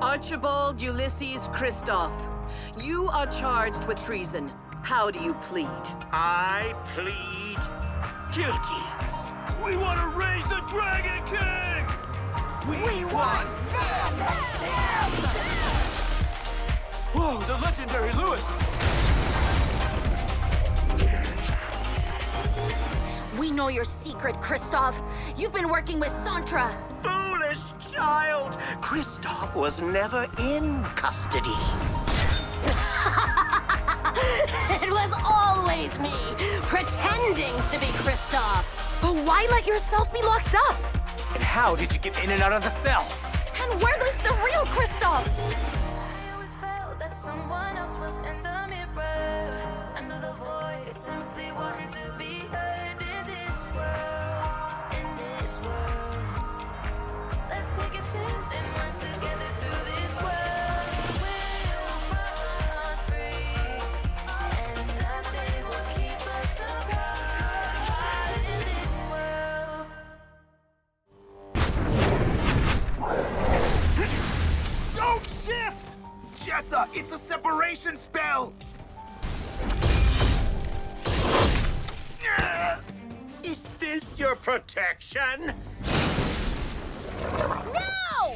Archibald Ulysses Christoph, you are charged with treason. How do you plead? I plead guilty. We want to raise the Dragon King! We want them! Whoa, the legendary Lewis! We know your secret, Christoph. You've been working with Santra. Foolish child! Christoph was never in custody. It was always me, pretending to be Christoph. But why let yourself be locked up? And how did you get in and out of the cell? And where is the real Christoph? I always felt that someone else was in the mirror. Another voice simply wanting to be heard in this world. In this world. Let's take a chance and run together through this world. We'll run free, and nothing will keep us apart in this world. Don't shift! Jessa, it's a separation spell! Is this your protection? No!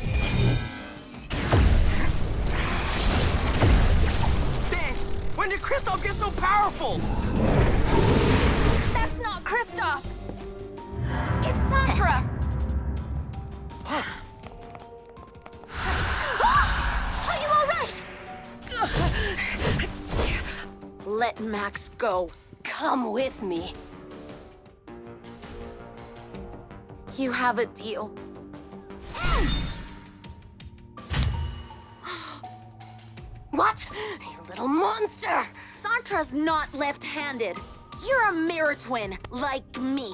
Thanks! When did Christoph get so powerful? That's not Christoph. It's Santra. Are you all right? Let Max go. Come with me. You have a deal. What? You little monster! Santra's not left-handed. You're a mirror twin, like me.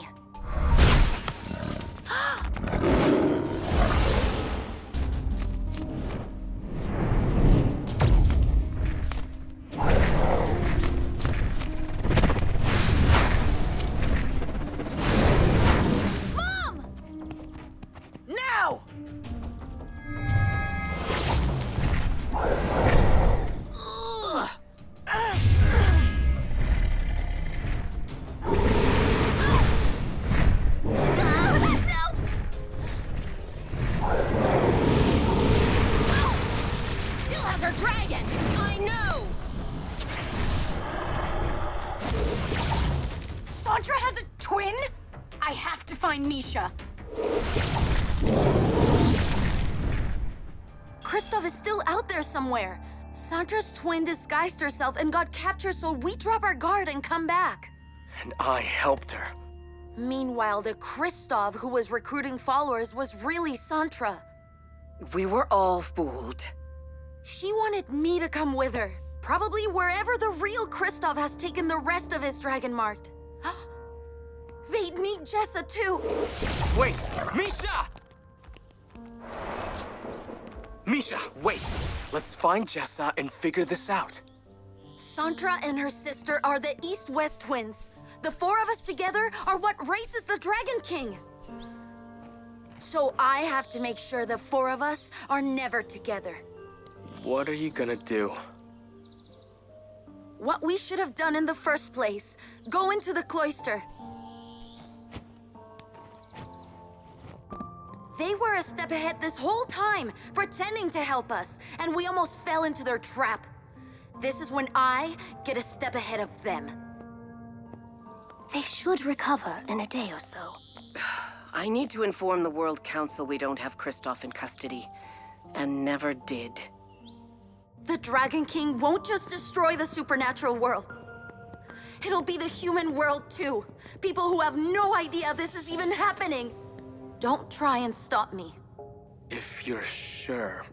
Mom! Now! Still has her dragon! I know! Santra has a twin? I have to find Misha. Christoph is still out there somewhere. Santra's twin disguised herself and got captured, so we drop our guard and come back. And I helped her. Meanwhile, the Christoph who was recruiting followers was really Santra. We were all fooled. She wanted me to come with her. Probably wherever the real Christoph has taken the rest of his dragon marked. They'd need Jessa too. Wait, Misha! Misha, wait. Let's find Jessa and figure this out. Santra and her sister are the East-West twins. The four of us together are what races the Dragon King. So I have to make sure the four of us are never together. What are you gonna do? What we should have done in the first place. Go into the cloister. They were a step ahead this whole time, pretending to help us, and we almost fell into their trap. This is when I get a step ahead of them. They should recover in a day or so. I need to inform the World Council we don't have Christoph in custody, and never did. The Dragon King won't just destroy the supernatural world. It'll be the human world too. People who have no idea this is even happening. Don't try and stop me. If you're sure.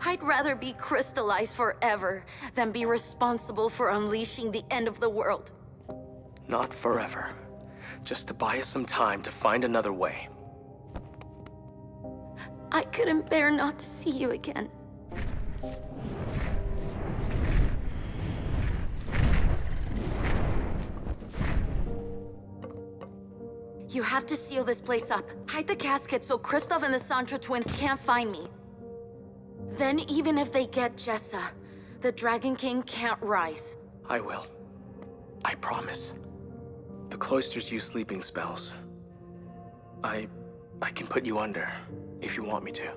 I'd rather be crystallized forever than be responsible for unleashing the end of the world. Not forever. Just to buy us some time to find another way. I couldn't bear not to see you again. You have to seal this place up. Hide the casket so Christoph and the Santra twins can't find me. Then even if they get Jessa, the Dragon King can't rise. I will. I promise. The cloisters use sleeping spells. I can put you under, if you want me to.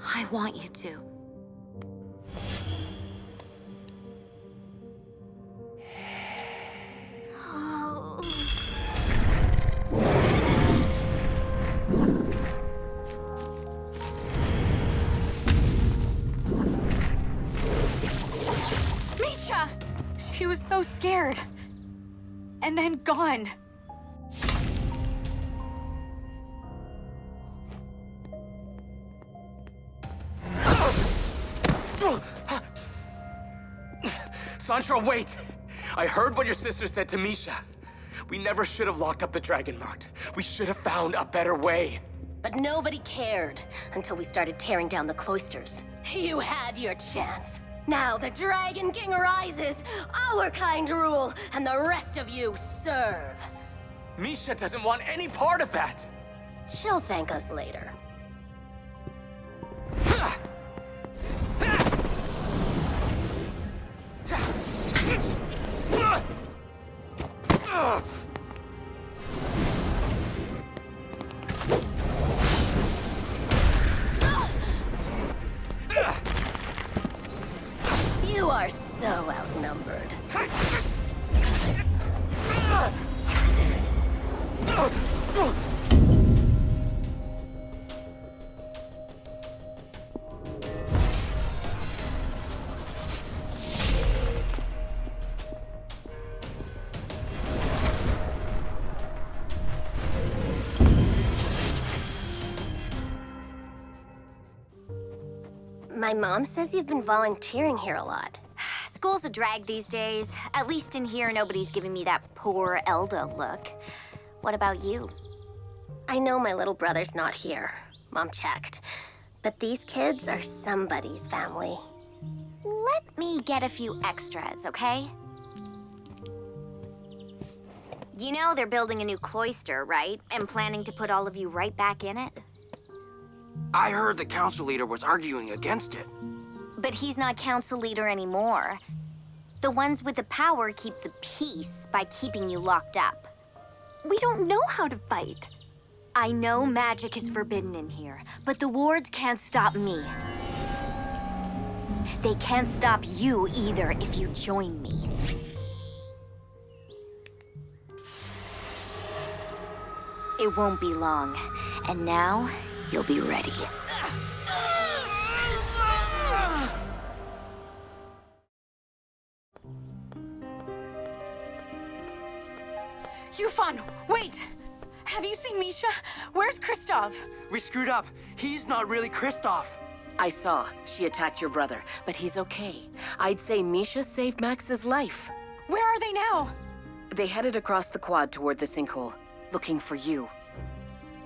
I want you to. Misha! She was so scared. And then gone. Sancho, wait! I heard what your sister said to Misha. We never should have locked up the Dragon Mart. We should have found a better way. But nobody cared until we started tearing down the cloisters. You had your chance. Now the Dragon King rises, our kind rule, and the rest of you serve. Misha doesn't want any part of that! She'll thank us later. You are so outnumbered. My mom says you've been volunteering here a lot. School's a drag these days. At least in here, nobody's giving me that poor Elda look. What about you? I know my little brother's not here. Mom checked. But these kids are somebody's family. Let me get a few extras, okay? You know they're building a new cloister, right? And planning to put all of you right back in it? I heard the council leader was arguing against it. But he's not council leader anymore. The ones with the power keep the peace by keeping you locked up. We don't know how to fight. I know magic is forbidden in here, but the wards can't stop me. They can't stop you either if you join me. It won't be long, and now you'll be ready. Yufan, wait! Have you seen Misha? Where's Kristoff? We screwed up. He's not really Kristoff. I saw. She attacked your brother, but he's okay. I'd say Misha saved Max's life. Where are they now? They headed across the quad toward the sinkhole, looking for you.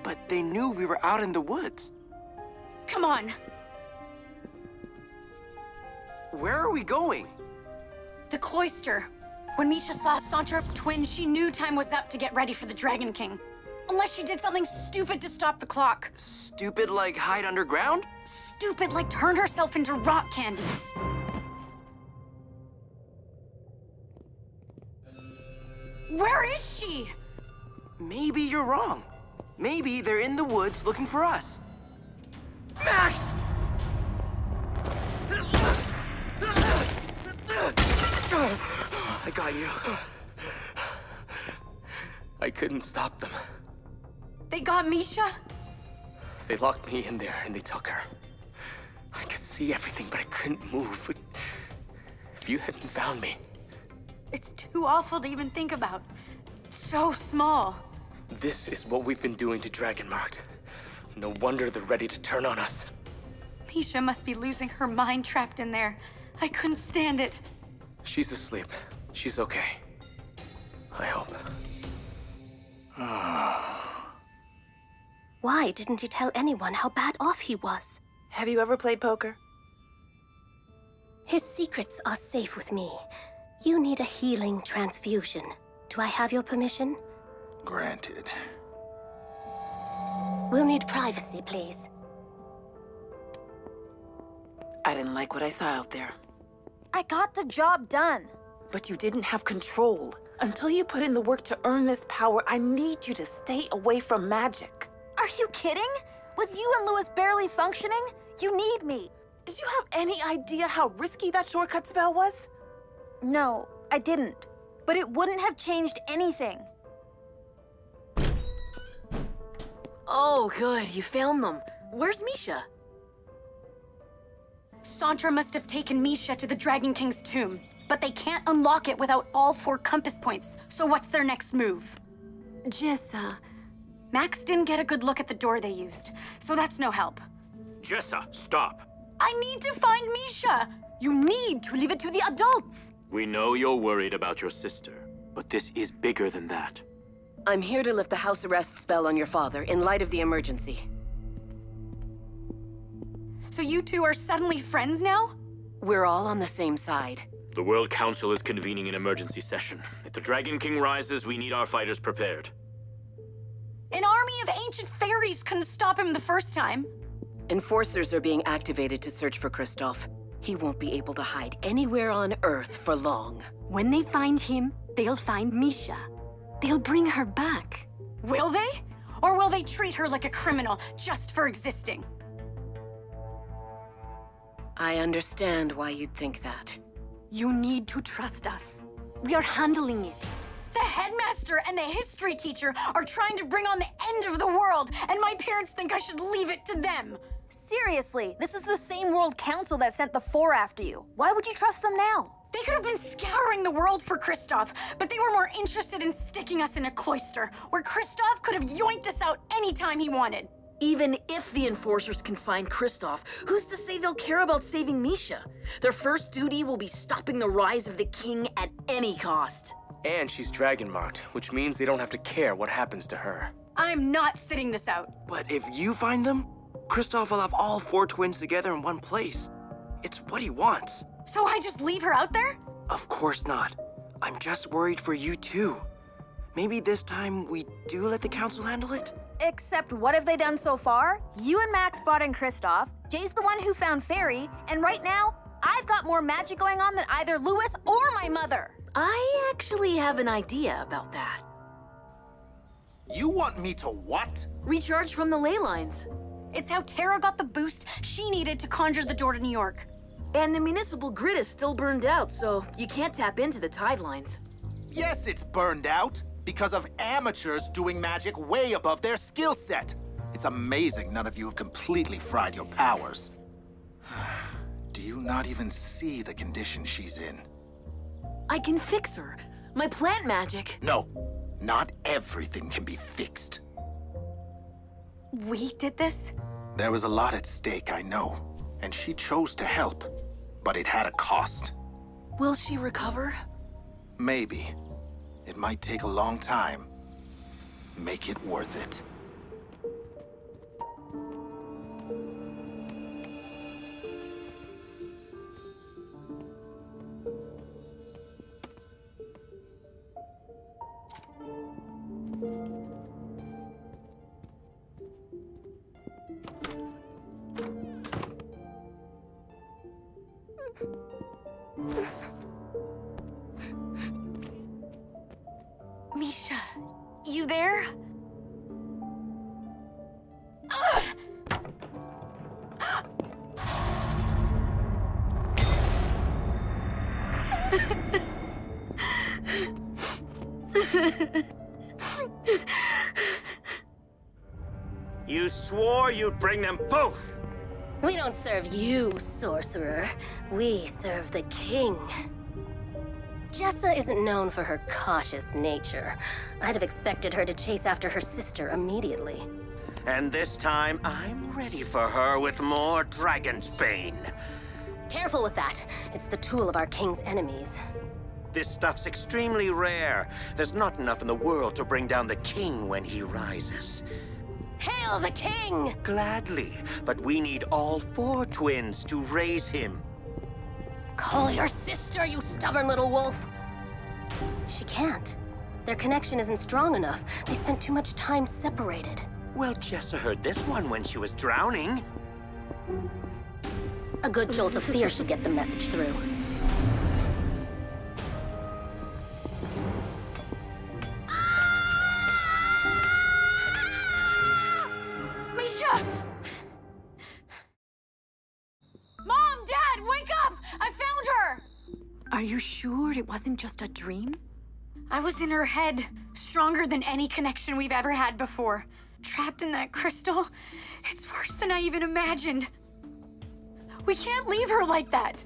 But they knew we were out in the woods. Come on. Where are we going? The cloister. When Misha saw Sancho's twin, she knew time was up to get ready for the Dragon King. Unless she did something stupid to stop the clock. Stupid like hide underground? Stupid like turn herself into rock candy. Where is she? Maybe you're wrong. Maybe they're in the woods looking for us. Max! I got you. I couldn't stop them. They got Misha? They locked me in there and they took her. I could see everything, but I couldn't move. If you hadn't found me... It's too awful to even think about. So small. This is what we've been doing to Dragonmark. No wonder they're ready to turn on us. Misha must be losing her mind trapped in there. I couldn't stand it. She's asleep. She's okay. I hope. Why didn't he tell anyone how bad off he was? Have you ever played poker? His secrets are safe with me. You need a healing transfusion. Do I have your permission? Granted. We'll need privacy, please. I didn't like what I saw out there. I got the job done. But you didn't have control. Until you put in the work to earn this power, I need you to stay away from magic. Are you kidding? With you and Louis barely functioning, you need me. Did you have any idea how risky that shortcut spell was? No, I didn't. But it wouldn't have changed anything. Oh, good. You found them. Where's Misha? Santra must have taken Misha to the Dragon King's tomb, but they can't unlock it without all 4 compass points. So what's their next move? Jessa. Max didn't get a good look at the door they used, so that's no help. Jessa, stop. I need to find Misha! You need to leave it to the adults! We know you're worried about your sister, but this is bigger than that. I'm here to lift the house arrest spell on your father in light of the emergency. So you two are suddenly friends now? We're all on the same side. The World Council is convening an emergency session. If the Dragon King rises, we need our fighters prepared. An army of ancient fairies couldn't stop him the first time. Enforcers are being activated to search for Kristoff. He won't be able to hide anywhere on Earth for long. When they find him, they'll find Misha. They'll bring her back. Will they? Or will they treat her like a criminal just for existing? I understand why you'd think that. You need to trust us. We are handling it. The headmaster and the history teacher are trying to bring on the end of the world, and my parents think I should leave it to them. Seriously, this is the same World Council that sent the 4 after you. Why would you trust them now? They could have been scouring the world for Kristoff, but they were more interested in sticking us in a cloister, where Kristoff could have yoinked us out anytime he wanted. Even if the enforcers can find Kristoff, who's to say they'll care about saving Misha? Their first duty will be stopping the rise of the king at any cost. And she's dragon marked, which means they don't have to care what happens to her. I'm not sitting this out. But if you find them, Kristoff will have all 4 twins together in one place. It's what he wants. So I just leave her out there? Of course not. I'm just worried for you too. Maybe this time we do let the council handle it? Except what have they done so far? You and Max brought in Kristoff, Jay's the one who found Fairy, and right now, I've got more magic going on than either Louis or my mother. I actually have an idea about that. You want me to what? Recharge from the ley lines. It's how Tara got the boost she needed to conjure the door to New York. And the municipal grid is still burned out, so you can't tap into the tide lines. Yes, it's burned out. Because of amateurs doing magic way above their skill set. It's amazing none of you have completely fried your powers. Do you not even see the condition she's in? I can fix her. My plant magic. No, not everything can be fixed. We did this? There was a lot at stake, I know. And she chose to help. But it had a cost. Will she recover? Maybe. It might take a long time. Make it worth it. Misha, you there? Ugh! You swore you'd bring them both! We don't serve you, sorcerer. We serve the king. Jessa isn't known for her cautious nature. I'd have expected her to chase after her sister immediately. And this time, I'm ready for her with more dragon's bane. Careful with that. It's the tool of our king's enemies. This stuff's extremely rare. There's not enough in the world to bring down the king when he rises. Hail the king! Gladly, but we need all 4 twins to raise him. Call your sister, you stubborn little wolf! She can't. Their connection isn't strong enough. They spent too much time separated. Well, Jessa heard this one when she was drowning. A good jolt of fear should get the message through. Misha! Mom, Dad, wake up! I found her! Are you sure it wasn't just a dream? I was in her head, stronger than any connection we've ever had before. Trapped in that crystal. It's worse than I even imagined. We can't leave her like that.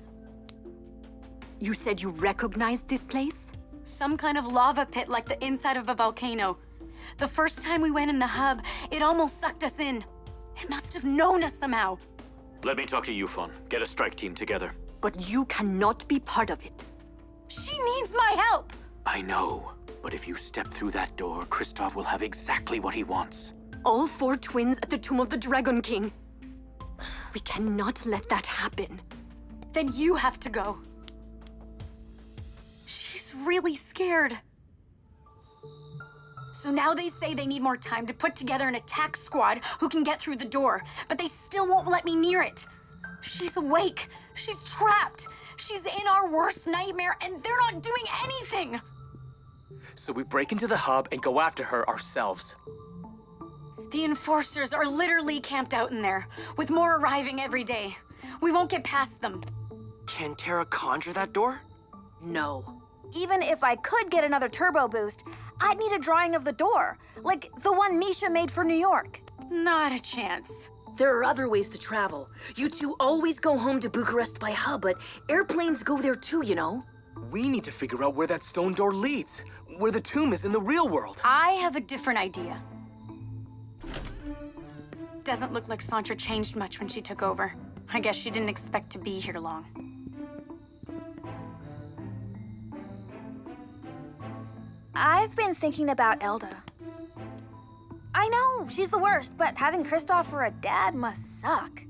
You said you recognized this place? Some kind of lava pit like the inside of a volcano. The first time we went in the hub, it almost sucked us in. It must have known us somehow. Let me talk to Yufon. Get a strike team together. But you cannot be part of it. She needs my help! I know, but if you step through that door, Kristoff will have exactly what he wants. All 4 twins at the Tomb of the Dragon King. We cannot let that happen. Then you have to go. She's really scared. So now they say they need more time to put together an attack squad who can get through the door, but they still won't let me near it. She's awake. She's trapped. She's in our worst nightmare, and they're not doing anything. So we break into the hub and go after her ourselves. The enforcers are literally camped out in there, with more arriving every day. We won't get past them. Can Terra conjure that door? No. Even if I could get another turbo boost, I'd need a drawing of the door, like the one Misha made for New York. Not a chance. There are other ways to travel. You two always go home to Bucharest by hub, but airplanes go there too, you know? We need to figure out where that stone door leads, where the tomb is in the real world. I have a different idea. Doesn't look like Santra changed much when she took over. I guess she didn't expect to be here long. I've been thinking about Elda. I know, she's the worst, but having Kristoff for a dad must suck.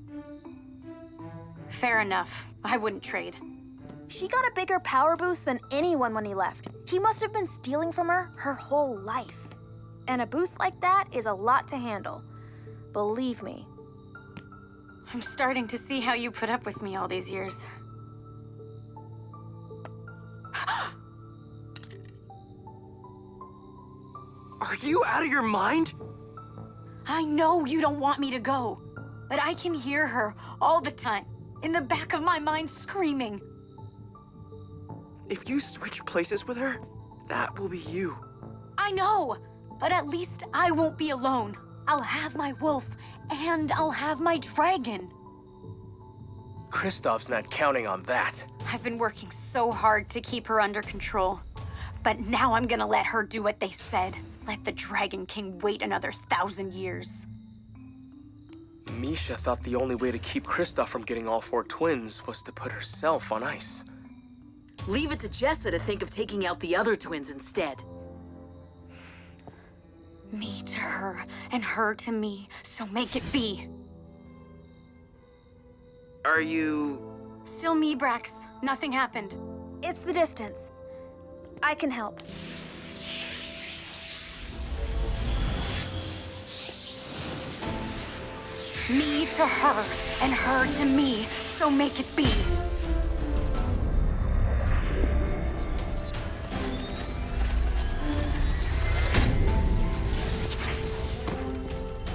Fair enough. I wouldn't trade. She got a bigger power boost than anyone when he left. He must have been stealing from her whole life. And a boost like that is a lot to handle. Believe me. I'm starting to see how you put up with me all these years. Are you out of your mind? I know you don't want me to go, but I can hear her all the time, in the back of my mind screaming. If you switch places with her, that will be you. I know, but at least I won't be alone. I'll have my wolf, and I'll have my dragon. Kristoff's not counting on that. I've been working so hard to keep her under control, but now I'm gonna let her do what they said. Let the Dragon King wait another 1,000 years. Misha thought the only way to keep Kristoff from getting all 4 twins was to put herself on ice. Leave it to Jessa to think of taking out the other twins instead. Me to her, and her to me, so make it be. Are you... Still me, Brax. Nothing happened. It's the distance. I can help. Me to her, and her to me, so make it be.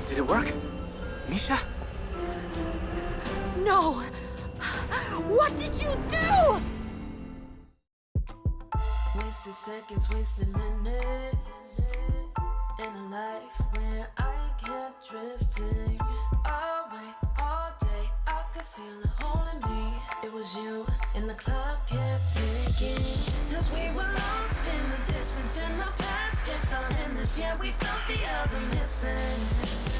Did it work? Misha? No! What did you do? Wasted seconds, wasted minutes in a life where I kept drifting away all day. I could feel a hole in me. It was you, and the clock kept ticking. Cause we were lost in the distance, in our past, and felt endless. Yeah, we felt the other missing.